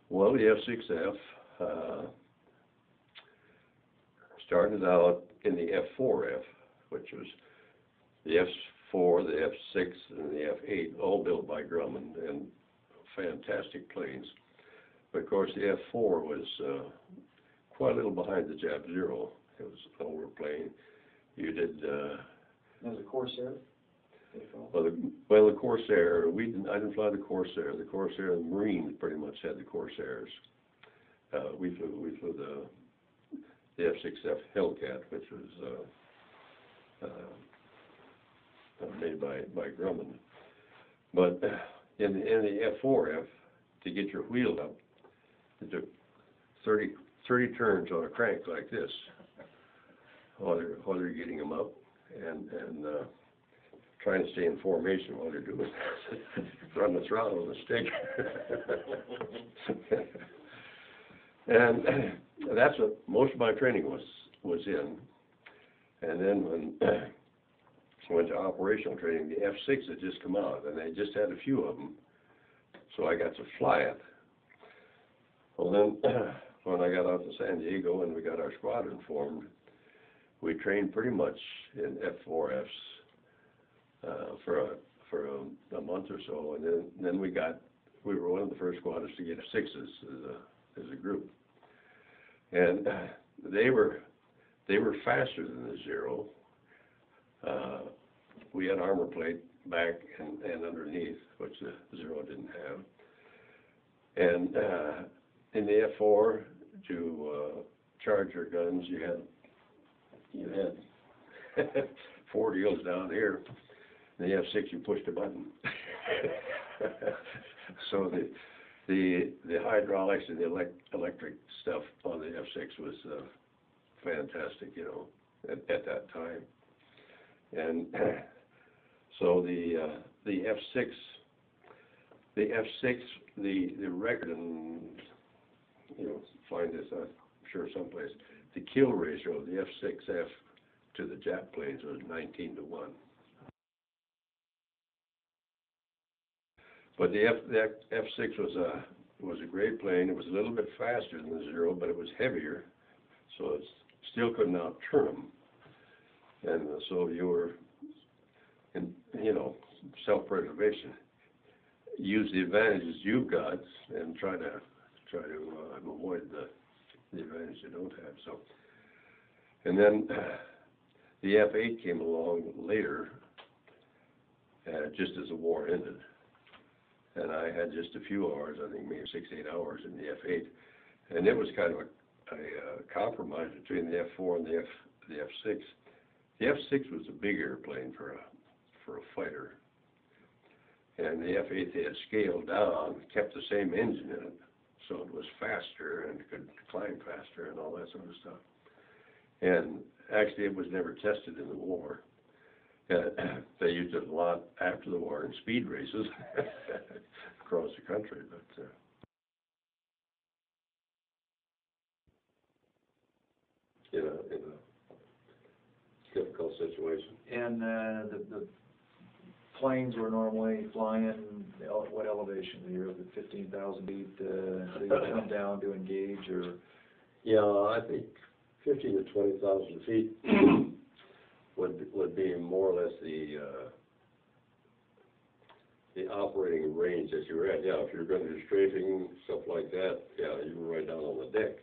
Well, the F6F started out in the F4F, which was the F4, the F6, and the F8, all built by Grumman, and fantastic planes. But of course, the F4 was quite a little behind the Jap Zero. It was an older plane. You did. That was a Corsair. Well, the Corsair. I didn't fly the Corsair. The Corsair and the Marines pretty much had the Corsairs. We flew the F6F Hellcat, which was made by Grumman. But in the F4F, to get your wheel up, it took 30 turns on a crank like this while they're getting them up, and trying to stay in formation while they're doing it. Run the throttle and the stick. And that's what most of my training was in. And then when I went to operational training, the F6 had just come out, and they just had a few of them, so I got to fly it. Well, then when I got out to San Diego and we got our squadron formed, we trained pretty much in F4Fs for a month or so, and then we were one of the first squadrons to get F6s as a group, and they were faster than the Zero. We had armor plate back and underneath, which the Zero didn't have. And in the F4, to charge your guns, you had 4 deals down here. In the F6, you pushed a button. So the hydraulics and the electric stuff on the F6 was fantastic, you know, at that time. And so the F6, the record, and you know, find this, I'm sure someplace, the kill ratio of the F6F to the Jap planes was 19 to 1. But the F6 was a great plane. It was a little bit faster than the Zero, but it was heavier, so it still couldn't outturn them. And so you were, in, you know, self-preservation. Use the advantages you've got and try to avoid the advantage you don't have. So, and then the F8 came along later, just as the war ended. And I had just a few hours, I think maybe 6-8 hours in the F8, and it was kind of a compromise between the F4 and the F6. The F6 was a big airplane for a fighter, and the F8 they had scaled down, kept the same engine in it, so it was faster and could climb faster and all that sort of stuff. And actually, it was never tested in the war. They used it a lot after the war in speed races across the country, but in a difficult situation. And the planes were normally flying what elevation? You're at 15,000 feet. Do you come down to engage, or? Yeah, I think 15,000 to 20,000 feet would be more or less the operating range that you were at. Yeah, if you're going to do strafing, stuff like that, yeah, you were right down on the deck.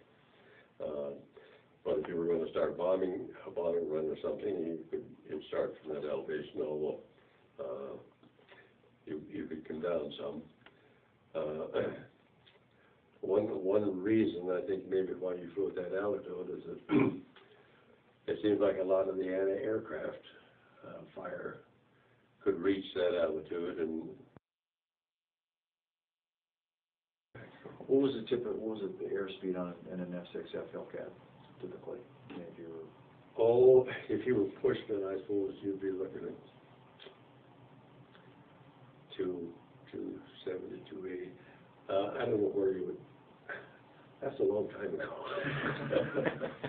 But if you were going to start bombing a bombing run or something, you'd start from that elevation, although you could come down some. One reason I think maybe why you flew at that altitude is that it seems like a lot of the anti-aircraft fire could reach that altitude. And what was the airspeed on an F6F Hellcat typically? If you were pushed, then I suppose you'd be looking at 270, 280. I don't know where you would. That's a long time ago.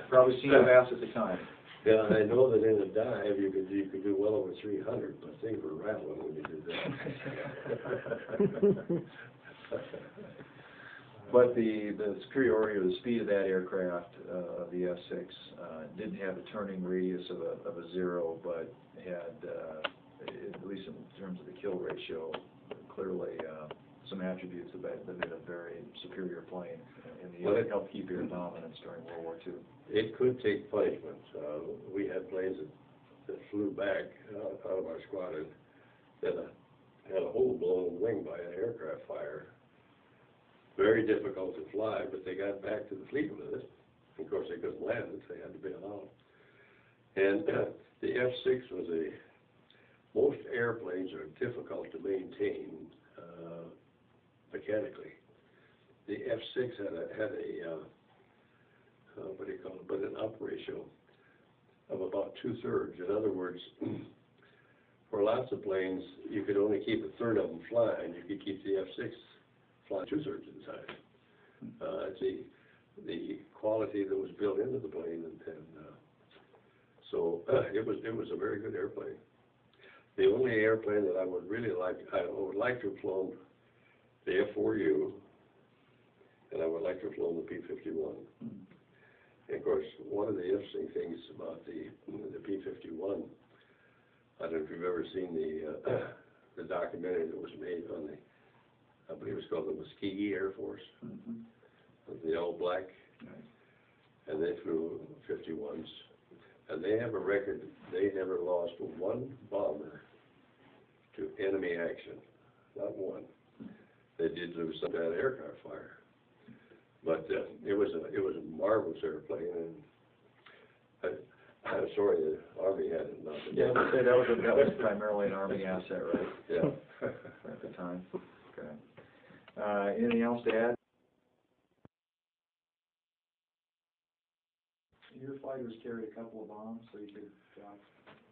Probably seen fast at the time. Yeah, I know that in a dive you could do well over 300, but things were rattling when you did that. But the superiority or the speed of that aircraft, of the F6, didn't have a turning radius of a 0, but had, at least in terms of the kill ratio, clearly some attributes that made a very superior plane in the Well, air, helped keep air dominance during World War II. It could take punishment. We had planes that flew back out of our squadron that had a hole blown wing by an aircraft fire. Very difficult to fly, but they got back to the fleet with it. Of course, they couldn't land it; they had to bail out. And the F6 was most airplanes are difficult to maintain mechanically. The F6 had a what do you call it? But an up ratio of about 2/3. In other words, for lots of planes, you could only keep 1/3 of them flying. You could keep the F6 flying 2/3 of the time. It's the quality that was built into the plane, and so it was a very good airplane. The only airplane that I would really like, I would like to have flown the F4U, and I would like to have flown the P-51. And of course, one of the interesting things about the P-51, I don't know if you've ever seen the documentary that was made on I believe it's called the Muskogee Air Force, the all black, and they flew 51s, and they have a record. They never lost one bomber to enemy action, not one. They did lose some bad aircraft fire, but it was a marvelous airplane, and I'm sorry the Army had it not. Yeah, I would say that was primarily an Army asset, right? Yeah. At the time. Okay. Anything else to add? Your fighters carried a couple of bombs, so you could.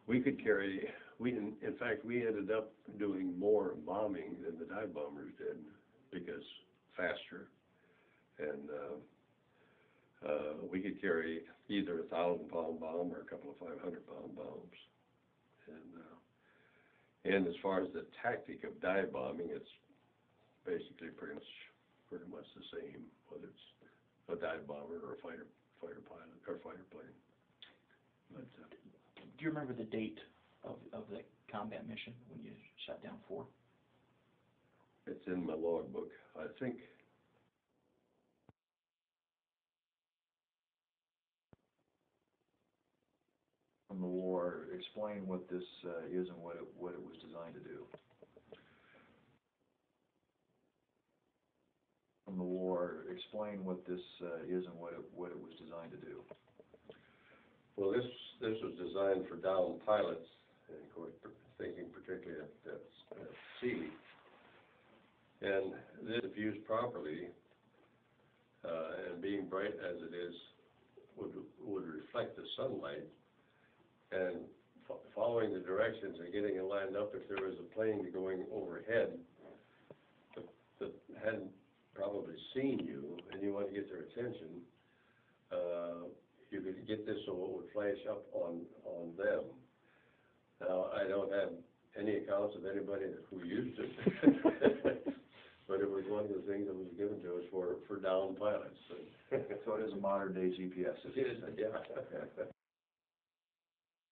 We could carry. In fact, we ended up doing more bombing than the dive bombers did because faster, and we could carry either a 1,000-pound bomb or a couple of 500-pound bombs, and as far as the tactic of dive bombing, it's basically pretty much the same, whether it's a dive bomber or a fighter pilot or fighter plane. But do you remember the date of the combat mission when you shot down 4? it's in my logbook. I think From the war, explain what this is and what it was designed to do. From the war, explain what this is and what it was designed to do. well, this was designed for downed pilots, and of course, thinking particularly at sea. And this, if used properly, and being bright as it is, would reflect the sunlight. And following the directions and getting it lined up, if there was a plane going overhead that hadn't probably seen you and you want to get their attention, you could get this so it would flash up on them. Now, I don't have any accounts of anybody who used it, but it was one of the things that was given to us for downed pilots. So it is a modern day GPS. It is, yeah.